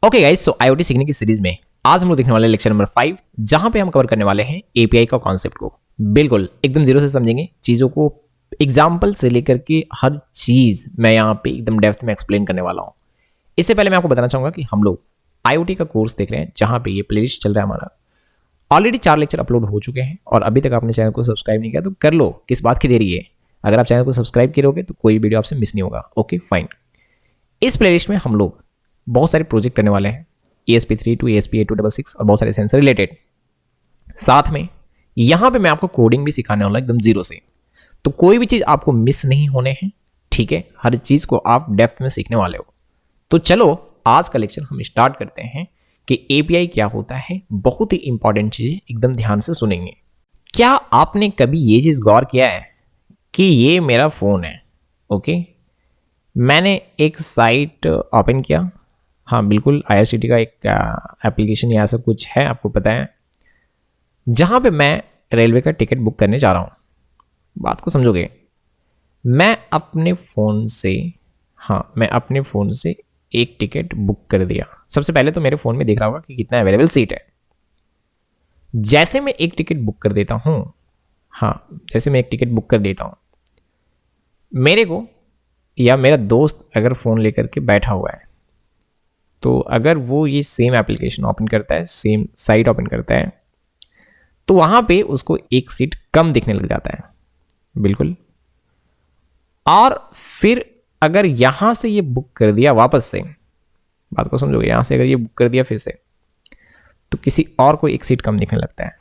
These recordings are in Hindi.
ओके गाइस, सो आईओटी सीखने की सीरीज में आज हम लोग देखने वाले लेक्चर नंबर 5, जहां पे हम कवर करने वाले हैं एपीआई का कॉन्सेप्ट को। बिल्कुल एकदम जीरो से समझेंगे चीजों को, एग्जाम्पल से लेकर के हर चीज मैं यहाँ पे एकदम डेप्थ में एक्सप्लेन करने वाला हूँ। इससे पहले मैं आपको बताना चाहूंगा कि हम लोग आईओटी का कोर्स देख रहे हैं, जहां पे ये प्लेलिस्ट चल रहा है हमारा। ऑलरेडी 4 लेक्चर अपलोड हो चुके हैं और अभी तक आपने चैनल को सब्सक्राइब नहीं किया तो कर लो, किस बात की देरी है। अगर आप चैनल को सब्सक्राइब करोगे तो कोई वीडियो आपसे मिस नहीं होगा। Okay fine. इस प्लेलिस्ट में हम लोग बहुत सारे प्रोजेक्ट करने वाले हैं, ESP32 टू ESP8266 और बहुत सारे सेंसर रिलेटेड। साथ में यहां पे मैं आपको कोडिंग भी सिखाने वाला एकदम जीरो से, तो कोई भी चीज आपको मिस नहीं होने हैं, ठीक है। हर चीज को आप डेप्थ में सीखने वाले हो। तो चलो आज का लेक्चर हम स्टार्ट करते हैं कि एपीआई क्या होता है। बहुत ही इंपॉर्टेंट चीजें एकदम ध्यान से सुनेंगे। क्या आपने कभी ये चीज गौर किया है कि ये मेरा फोन है, ओके, मैंने एक साइट ओपन किया, हाँ बिल्कुल IRCTC का एक एप्लीकेशन या ऐसा कुछ है, आपको पता है, जहां पे मैं रेलवे का टिकट बुक करने जा रहा हूं। बात को समझोगे, मैं अपने फ़ोन से, हाँ मैं अपने फ़ोन से एक टिकट बुक कर दिया। सबसे पहले तो मेरे फ़ोन में दिख रहा होगा कि कितना अवेलेबल सीट है। जैसे मैं एक टिकट बुक कर देता हूं, हाँ जैसे मैं एक टिकट बुक कर देता हूं, मेरे को या मेरा दोस्त अगर फ़ोन लेकर के बैठा हुआ है, तो अगर वो ये सेम एप्लीकेशन ओपन करता है, सेम साइट ओपन करता है, तो वहां पे उसको एक सीट कम दिखने लग जाता है। बिल्कुल। और फिर अगर यहां से ये बुक कर दिया वापस से, बात को समझोगे, यहां से अगर ये बुक कर दिया फिर से, तो किसी और को एक सीट कम दिखने लगता है।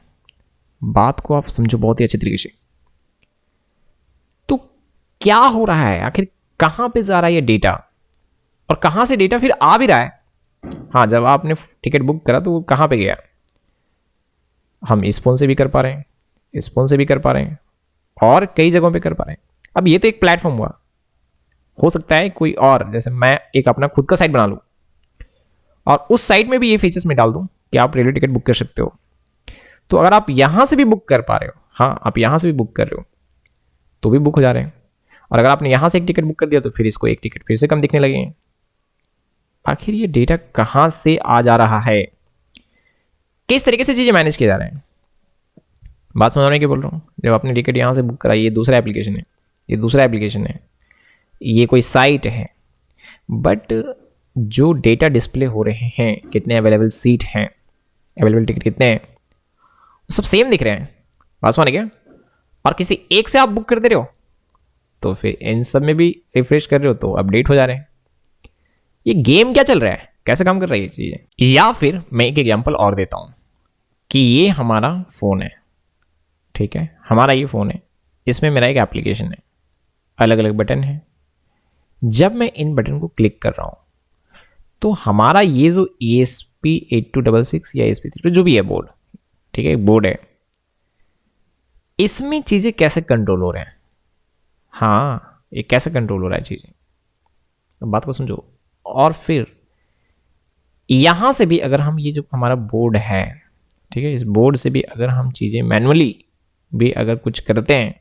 बात को आप समझो बहुत ही अच्छे तरीके से। तो क्या हो रहा है आखिर, कहां पे जा रहा है ये डेटा, और कहां से डेटा फिर आ भी रहा है। हाँ, जब आपने टिकट बुक करा तो वो कहाँ पे गया, हम इस फोन से भी कर पा रहे हैं, इस फोन से भी कर पा रहे हैं, और कई जगहों पे कर पा रहे हैं। अब ये तो एक प्लेटफॉर्म हुआ, हो सकता है कोई और, जैसे मैं एक अपना खुद का साइट बना लूं और उस साइट में भी ये फीचर्स में डाल दूं कि आप रेलवे टिकट बुक कर सकते हो। तो अगर आप यहां से भी बुक कर पा रहे हो, हाँ आप यहां से भी बुक कर रहे हो, तो भी बुक हो जा रहे हैं। और अगर आपने यहां से एक टिकट बुक कर दिया तो फिर इसको एक टिकट फिर से कम दिखने लगे हैं। आखिर ये डेटा कहां से आ जा रहा है, किस तरीके से चीजें मैनेज किए जा रहे हैं। बात समझाने की बोल रहा हूं। जब आपने टिकट यहां से बुक करा, ये दूसरा एप्लीकेशन है, ये दूसरा एप्लीकेशन है, ये कोई साइट है, बट जो डेटा डिस्प्ले हो रहे हैं, कितने अवेलेबल सीट हैं, अवेलेबल टिकट कितने हैं, सब सेम दिख रहे हैं। बात समझ क्या। और किसी एक से आप बुक कर दे रहे हो तो फिर इन सब में भी रिफ्रेश कर रहे हो तो अपडेट हो जा रहे हैं। ये गेम क्या चल रहा है, कैसे काम कर रही है ये चीजें। या फिर मैं एक एग्जांपल और देता हूं कि ये हमारा फोन है, ठीक है, हमारा ये फोन है, इसमें मेरा एक एप्लीकेशन है, अलग अलग बटन है। जब मैं इन बटन को क्लिक कर रहा हूं तो हमारा ये जो ESP8266 या ESP32 जो भी है बोर्ड, ठीक है, बोर्ड है, इसमें चीजें कैसे कंट्रोल हो रहे हैं। हाँ, ये कैसे कंट्रोल हो रहा है चीजें, बात को समझो। और फिर यहां से भी अगर हम, ये जो हमारा बोर्ड है, ठीक है, इस बोर्ड से भी अगर हम चीजें मैनुअली भी अगर कुछ करते हैं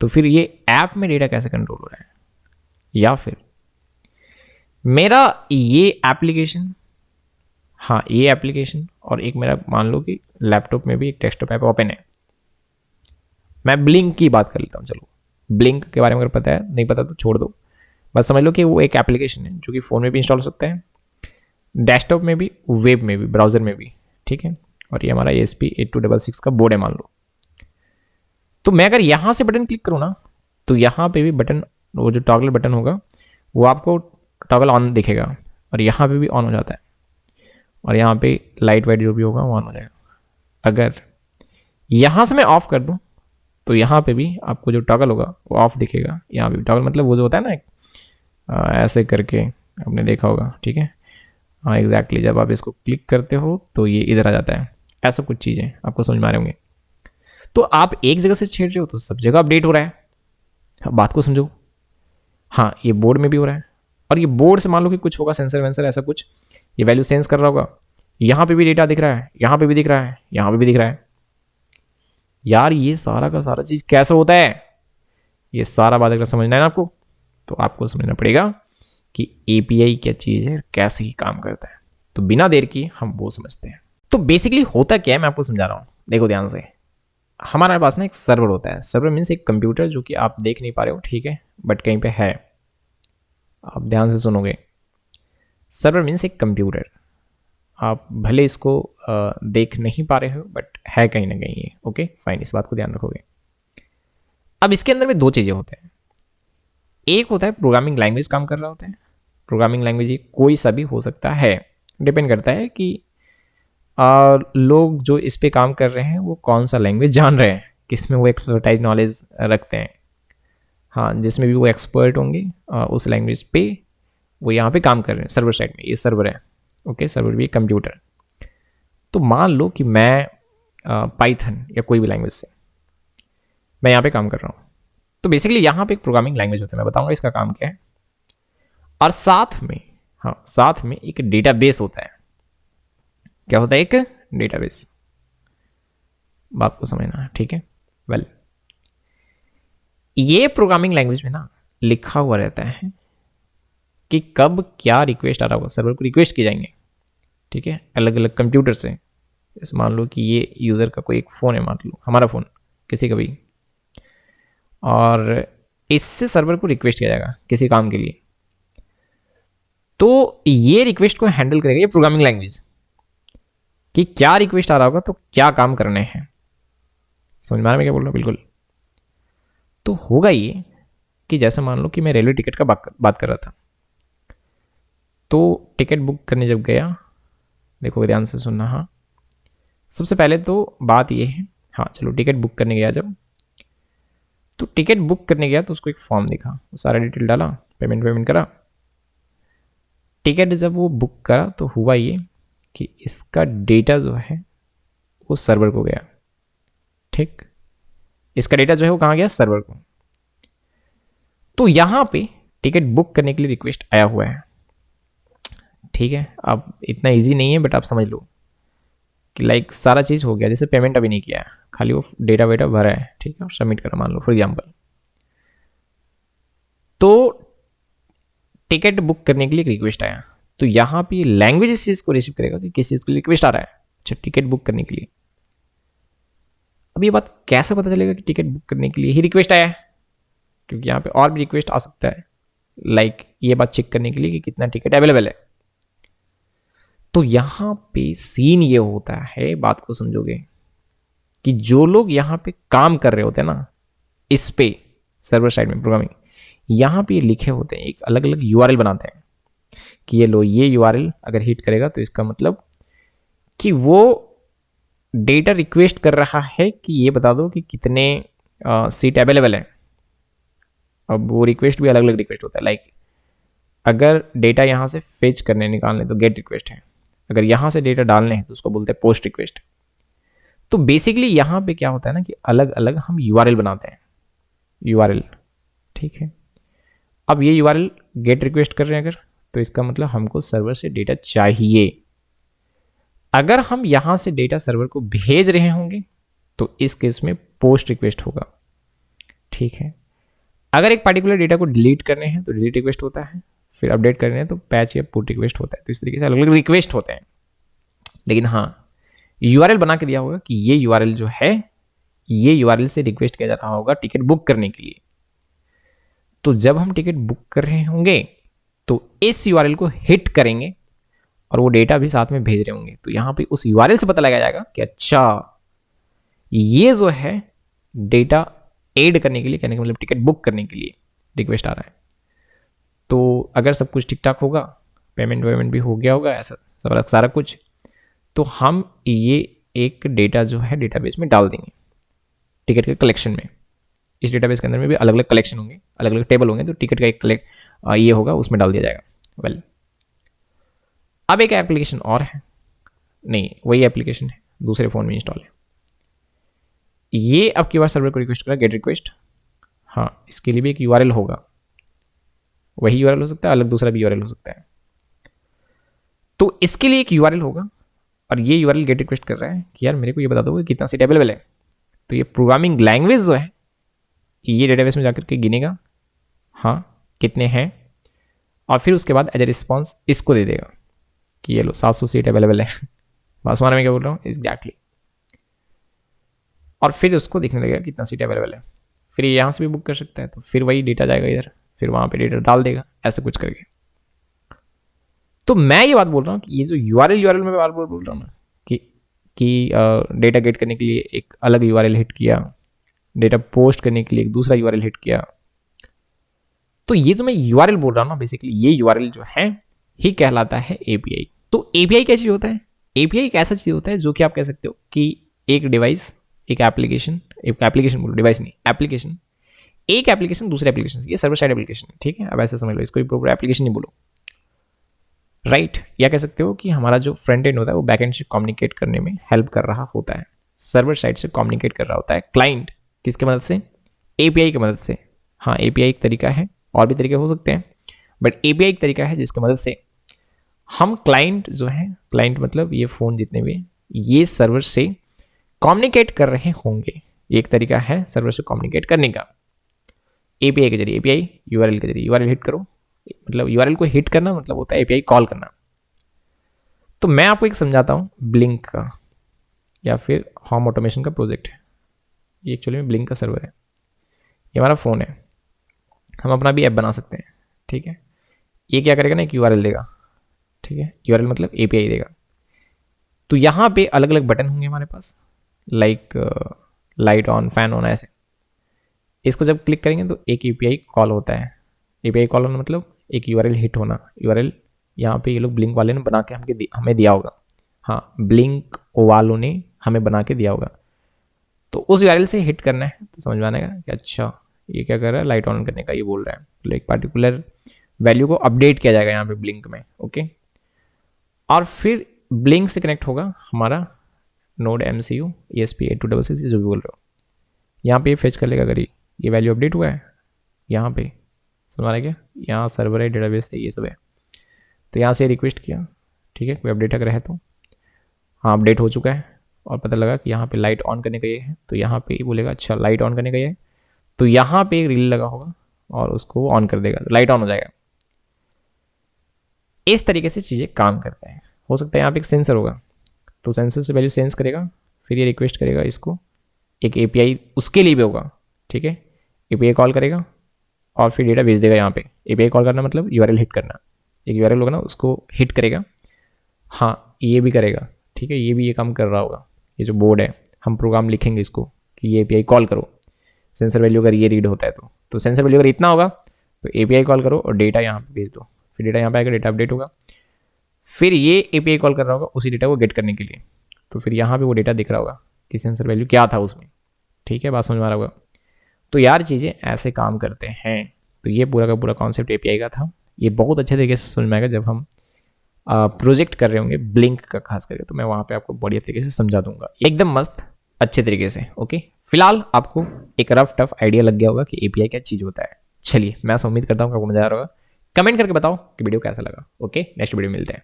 तो फिर ये ऐप में डेटा कैसे कंट्रोल हो रहा है। या फिर मेरा ये एप्लीकेशन, हाँ ये एप्लीकेशन, और एक मेरा मान लो कि लैपटॉप में भी एक डेस्कटॉप ऐप ओपन है। मैं ब्लिंक की बात कर लेता हूं। चलो, ब्लिंक के बारे में अगर पता है, नहीं पता तो छोड़ दो, बस समझ लो कि वो एक एप्लीकेशन है जो कि फ़ोन में भी इंस्टॉल हो सकता है, डेस्कटॉप में भी, वेब में भी, ब्राउज़र में भी, ठीक है। और ये हमारा ESP8266 का बोर्ड है मान लो। तो मैं अगर यहाँ से बटन क्लिक करूँ ना, तो यहाँ पे भी बटन, वो जो टॉगल बटन होगा वो आपको टॉगल ऑन दिखेगा, और यहाँ पे भी ऑन हो जाता है, और यहाँ पे लाइट वाइट जो भी होगा वो ऑन हो जाएगा। अगर यहाँ से मैं ऑफ कर दूँ तो यहाँ पे भी आपको जो टॉगल होगा वो ऑफ दिखेगा। यहाँ पे भी टॉगल मतलब वो जो होता है ना, ऐसे करके आपने देखा होगा, ठीक है, हाँ एग्जैक्टली। जब आप इसको क्लिक करते हो तो ये इधर आ जाता है। ऐसा कुछ चीज़ें आपको समझ में आ रहे होंगे। तो आप एक जगह से छेड़ रहे हो तो सब जगह अपडेट हो रहा है। हाँ, बात को समझो। हाँ, ये बोर्ड में भी हो रहा है, और ये बोर्ड से मान लो कि कुछ होगा, सेंसर वेंसर ऐसा कुछ, ये वैल्यू सेंस कर रहा होगा। यहाँ पे भी डेटा दिख रहा है, यहाँ पे भी दिख रहा है, यहाँ पे भी दिख रहा है। यार ये सारा का सारा चीज़ कैसे होता है, ये सारा बात अगर समझना है ना आपको, तो आपको समझना पड़ेगा कि एपीआई क्या चीज़ है, कैसे ही काम करता है। तो बिना देर की हम वो समझते हैं। तो बेसिकली होता क्या है मैं आपको समझा रहा हूँ, देखो ध्यान से। हमारे पास ना एक सर्वर होता है। सर्वर मीन्स एक कंप्यूटर जो कि आप देख नहीं पा रहे हो, ठीक है, बट कहीं पे है। आप ध्यान से सुनोगे। सर्वर मीन्स एक कंप्यूटर, आप भले इसको देख नहीं पा रहे हो बट है कहीं ना कहीं ये। ओके फाइन, इस बात को ध्यान रखोगे। अब इसके अंदर में दो चीज़ें होते हैं। एक होता है प्रोग्रामिंग लैंग्वेज काम कर रहा होता है। प्रोग्रामिंग लैंग्वेज कोई सा भी हो सकता है, डिपेंड करता है कि लोग जो इस पे काम कर रहे हैं वो कौन सा लैंग्वेज जान रहे हैं, किस में वो एक्सपर्टाइज नॉलेज रखते हैं। हाँ, जिसमें भी वो एक्सपर्ट होंगे उस लैंग्वेज पे वो यहाँ पे काम कर रहे हैं। सर्वर साइड में ये सर्वर है, ओके, सर्वर भी कंप्यूटर। तो मान लो कि मैं पाइथन या कोई भी लैंग्वेज से मैं यहाँ पे काम कर रहा हूँ। तो बेसिकली यहाँ पे एक प्रोग्रामिंग लैंग्वेज होता है, मैं बताऊंगा इसका काम क्या है। और साथ में, हाँ, साथ में एक डेटाबेस होता है। क्या होता है? एक डेटाबेस। बात को समझना है, ठीक है। वेल, ये प्रोग्रामिंग लैंग्वेज में ना लिखा हुआ रहता है कि कब क्या रिक्वेस्ट आ रहा होगा, सर्वर को रिक्वेस्ट किए जाएंगे, ठीक है, अलग अलग कंप्यूटर से। जैसे मान लो कि ये यूज़र का कोई एक फ़ोन है, मान लो हमारा फ़ोन किसी का भी, और इससे सर्वर को रिक्वेस्ट किया जाएगा किसी काम के लिए। तो ये रिक्वेस्ट को हैंडल करेगा ये प्रोग्रामिंग लैंग्वेज, कि क्या रिक्वेस्ट आ रहा होगा तो क्या काम करने हैं। समझ में आ रहा है मैं क्या बोल रहा हूँ? बिल्कुल। तो होगा ये कि जैसे मान लो कि मैं रेलवे टिकट का बात कर रहा था। तो टिकट बुक करने जब गया, देखो ध्यान से सुनना। हाँ, सबसे पहले तो बात ये है, हाँ चलो, टिकट बुक करने गया जब, तो टिकट बुक करने गया तो उसको एक फॉर्म दिखा, सारा डिटेल डाला, पेमेंट करा। टिकट जब वो बुक करा तो हुआ ये कि इसका डेटा जो है वो सर्वर को गया, ठीक। इसका डेटा जो है वो कहाँ गया? सर्वर को। तो यहाँ पे टिकट बुक करने के लिए रिक्वेस्ट आया हुआ है, ठीक है। अब इतना इजी नहीं है बट आप समझ लो कि लाइक सारा चीज़ हो गया, जैसे पेमेंट अभी नहीं किया है, खाली वो डेटा वेटा भरा है, ठीक है, और सबमिट करा मान लो फॉर एग्जाम्पल। तो टिकट बुक करने के लिए एक रिक्वेस्ट आया, तो यहाँ पे लैंग्वेज इस चीज़ को रिसीव करेगा कि किस चीज़ के लिए रिक्वेस्ट आ रहा है। अच्छा, टिकट बुक करने के लिए। अब ये बात कैसे पता चलेगा कि टिकट बुक करने के लिए ही रिक्वेस्ट आया है? क्योंकि यहाँ पे और भी रिक्वेस्ट आ सकता है, लाइक ये बात चेक करने के लिए कि कितना टिकट अवेलेबल है। तो यहाँ पे सीन ये होता है, बात को समझोगे, कि जो लोग यहाँ पे काम कर रहे होते हैं ना, इस पे सर्वर साइड में प्रोग्रामिंग, यहाँ पे लिखे होते हैं, एक अलग अलग यूआरएल बनाते हैं कि ये लो, ये यूआरएल अगर हिट करेगा तो इसका मतलब कि वो डेटा रिक्वेस्ट कर रहा है कि ये बता दो कि कितने सीट अवेलेबल है। अब वो रिक्वेस्ट भी अलग अलग रिक्वेस्ट होता है, लाइक अगर डेटा यहाँ से फेच करने निकालने तो गेट रिक्वेस्ट है, अगर यहाँ से डेटा डालने हैं तो उसको बोलते हैं पोस्ट रिक्वेस्ट। तो बेसिकली यहाँ पे क्या होता है ना कि अलग अलग हम यूआरएल बनाते हैं, यूआरएल, ठीक है। अब ये यूआरएल गेट रिक्वेस्ट कर रहे हैं अगर, तो इसका मतलब हमको सर्वर से डेटा चाहिए। अगर हम यहाँ से डेटा सर्वर को भेज रहे होंगे तो इस केस में पोस्ट रिक्वेस्ट होगा, ठीक है। अगर एक पार्टिकुलर डेटा को डिलीट करने हैं तो डिलीट रिक्वेस्ट होता है, फिर अपडेट करने हैं तो पैच या पुट रिक्वेस्ट होता है। तो इस तरीके से अलग अलग रिक्वेस्ट होते हैं। लेकिन हाँ, यूआरएल बना के दिया होगा कि ये यूआरएल जो है, ये यूआरएल से रिक्वेस्ट किया जा रहा होगा टिकट बुक करने के लिए। तो जब हम टिकट बुक कर रहे होंगे तो इस यूआरएल को हिट करेंगे और वो डेटा भी साथ में भेज रहे होंगे। तो यहाँ पे उस यूआरएल से पता लगाया जाएगा कि अच्छा, ये जो है डेटा ऐड करने के लिए, कहने का मतलब टिकट बुक करने के लिए रिक्वेस्ट आ रहा है। तो अगर सब कुछ ठीक ठाक होगा, पेमेंट भी हो गया होगा, ऐसा सब सारा कुछ, तो हम ये एक डेटा जो है डेटाबेस में डाल देंगे, टिकट के कलेक्शन में। इस डेटाबेस के अंदर में भी अलग अलग कलेक्शन होंगे, अलग अलग टेबल होंगे, तो टिकट का एक ये होगा, उसमें डाल दिया जाएगा। वेल, अब एक एप्लीकेशन और है, नहीं वही एप्लीकेशन है, दूसरे फ़ोन में इंस्टॉल है। ये अब की बार सर्वर को रिक्वेस्ट करा, गेट रिक्वेस्ट। हाँ, इसके लिए भी एक यूआरएल होगा, वही यूआरएल हो सकता है, अलग दूसरा भी यूआरएल हो सकता है। तो इसके लिए एक यूआरएल होगा और ये यूआरएल गेट रिक्वेस्ट कर रहा है कि यार मेरे को ये बता दो कि कितना सीट अवेलेबल है। तो ये प्रोग्रामिंग लैंग्वेज जो है ये डेटाबेस में जाकर के गिनेगा, हाँ कितने हैं, और फिर उसके बाद एज ए रिस्पॉन्स इसको दे देगा कि ये लो 700 सीट अवेलेबल है बांसवाड़ा में क्या बोल रहा हूँ एग्जैक्टली, और फिर उसको देखने लगेगा कितना सीट अवेलेबल है, फिर यहाँ से भी बुक कर सकता है, तो फिर वही डेटा जाएगा इधर, फिर वहाँ पे डेटा डाल देगा, ऐसे कुछ करके। तो मैं ये बात बोल रहा हूँ कि ये जो यूआरएल में बार बार बोल रहा हूँ ना कि डेटा गेट करने के लिए एक अलग यूआरएल हिट किया, डेटा पोस्ट करने के लिए एक दूसरा यूआरएल हिट किया, तो ये जो मैं यूआरएल बोल रहा हूँ ना बेसिकली ये यूआरएल जो है ही कहलाता है एपीआई। तो एपीआई क्या चीज होता है? एपीआई एक ऐसा चीज होता है जो कि आप कह सकते हो कि एक डिवाइस, एक एप्लीकेशन बोलो, डिवाइस नहीं एप्लीकेशन, एक एप्लीकेशन दूसरे एप्लीकेशन, ये सर्वर साइड एप्लीकेशन, ठीक है, अब ऐसे समझ लो, इसको प्रॉपर एप्लीकेशन नहीं बोलो, राइट। या कह सकते हो कि हमारा जो फ्रंट एंड होता है वो बैक एंड से कम्युनिकेट करने में हेल्प कर रहा होता है, सर्वर साइड से कम्युनिकेट कर रहा होता है क्लाइंट, किसके मदद से? एपीआई की मदद से। हाँ, एपीआई एक तरीका है, और भी तरीके हो सकते हैं, बट एपीआई एक तरीका है जिसकी मदद से हम क्लाइंट जो है, क्लाइंट मतलब ये फ़ोन जितने भी ये सर्वर से कम्युनिकेट कर रहे होंगे, एक तरीका है सर्वर से कम्युनिकेट करने का एपीआई के जरिए। एपीआई यूआरएल के जरिए, यूआरएल हिट करो मतलब यूआरएल को हिट करना मतलब होता है एपीआई कॉल करना। तो मैं आपको एक समझाता हूँ ब्लिंक का या फिर होम ऑटोमेशन का प्रोजेक्ट है, ये एक्चुअली में ब्लिंक का सर्वर है, ये हमारा फ़ोन है, हम अपना भी ऐप बना सकते हैं, ठीक है। ये क्या करेगा ना, एक यूआरएल देगा, ठीक है, यूआरएल मतलब एपीआई देगा। तो यहाँ पे अलग अलग बटन होंगे हमारे पास, like light on, fan on, ऐसे। इसको जब क्लिक करेंगे तो एक एपीआई कॉल होता है, एपीआई कॉल होना मतलब एक यूआरएल हिट होना। यूआरएल यहाँ पे ये लोग ब्लिंक वाले ने बना के हमें दिया होगा, हाँ ब्लिंक वालों ने हमें बना के दिया होगा, तो उस यूआरएल से हिट करना है। तो समझ में आने का कि अच्छा ये क्या कर रहा है, लाइट ऑन करने का ये बोल रहा है, तो एक पार्टिकुलर वैल्यू को अपडेट किया जाएगा यहाँ पे ब्लिंक में, ओके। और फिर ब्लिंक से कनेक्ट होगा हमारा नोड MCU ESP8266 जो भी बोल रहे हो, यहाँ पे फेच कर लेगा अगर ये वैल्यू अपडेट हुआ है, यहाँ पे समझ आ रहा है क्या, यहाँ सर्वर है, डेटाबेस है, ये सब है। तो यहाँ से रिक्वेस्ट किया, ठीक है, कोई अपडेट अगर है तो, हाँ अपडेट हो चुका है, और पता लगा कि यहाँ पे लाइट ऑन करने का ये है, तो यहाँ पे बोलेगा अच्छा लाइट ऑन करने का ये है, तो यहाँ पे एक रील लगा होगा और उसको ऑन कर देगा, तो लाइट ऑन हो जाएगा। इस तरीके से चीज़ें काम करते हैं। हो सकता है यहाँ पे एक सेंसर होगा, तो सेंसर से वैल्यू सेंस करेगा, फिर ये रिक्वेस्ट करेगा इसको, एक एपीआई उसके लिए भी होगा, ठीक है, एपीआई कॉल करेगा और फिर डेटा भेज देगा यहाँ पे। एपीआई कॉल करना मतलब यूआरएल हिट करना, एक यूआरएल होगा ना उसको हिट करेगा, हाँ ये भी करेगा, ठीक है, ये भी ये काम कर रहा होगा। ये जो बोर्ड है हम प्रोग्राम लिखेंगे इसको कि ये एपीआई कॉल करो, सेंसर वैल्यू अगर ये रीड होता है तो सेंसर वैल्यू अगर इतना होगा तो एपीआई कॉल करो और डेटा यहाँ पे भेज दो, फिर डेटा यहाँ पे आएगा, डेटा अपडेट होगा, फिर ये एपीआई कॉल कर रहा होगा उसी डेटा को गेट करने के लिए, तो फिर यहाँ पे वो डेटा दिख रहा होगा कि सेंसर वैल्यू क्या था उसमें, ठीक है, बात समझ में आ रहा होगा। तो यार चीज़ें ऐसे काम करते हैं। तो ये पूरा का पूरा कॉन्सेप्ट एपीआई का था, ये बहुत अच्छे तरीके से समझ में आएगा जब हम प्रोजेक्ट कर रहे होंगे ब्लिंक का खास करके, तो मैं वहाँ पे आपको बढ़िया तरीके से समझा दूंगा एकदम मस्त अच्छे तरीके से, ओके। फिलहाल आपको एक रफ टफ आइडिया लग गया होगा कि एपीआई क्या चीज़ होता है। चलिए मैं उम्मीद करता हूँ कि आपको मजा आ रहा होगा, कमेंट करके बताओ कि वीडियो कैसा लगा, ओके। नेक्स्ट वीडियो मिलते हैं।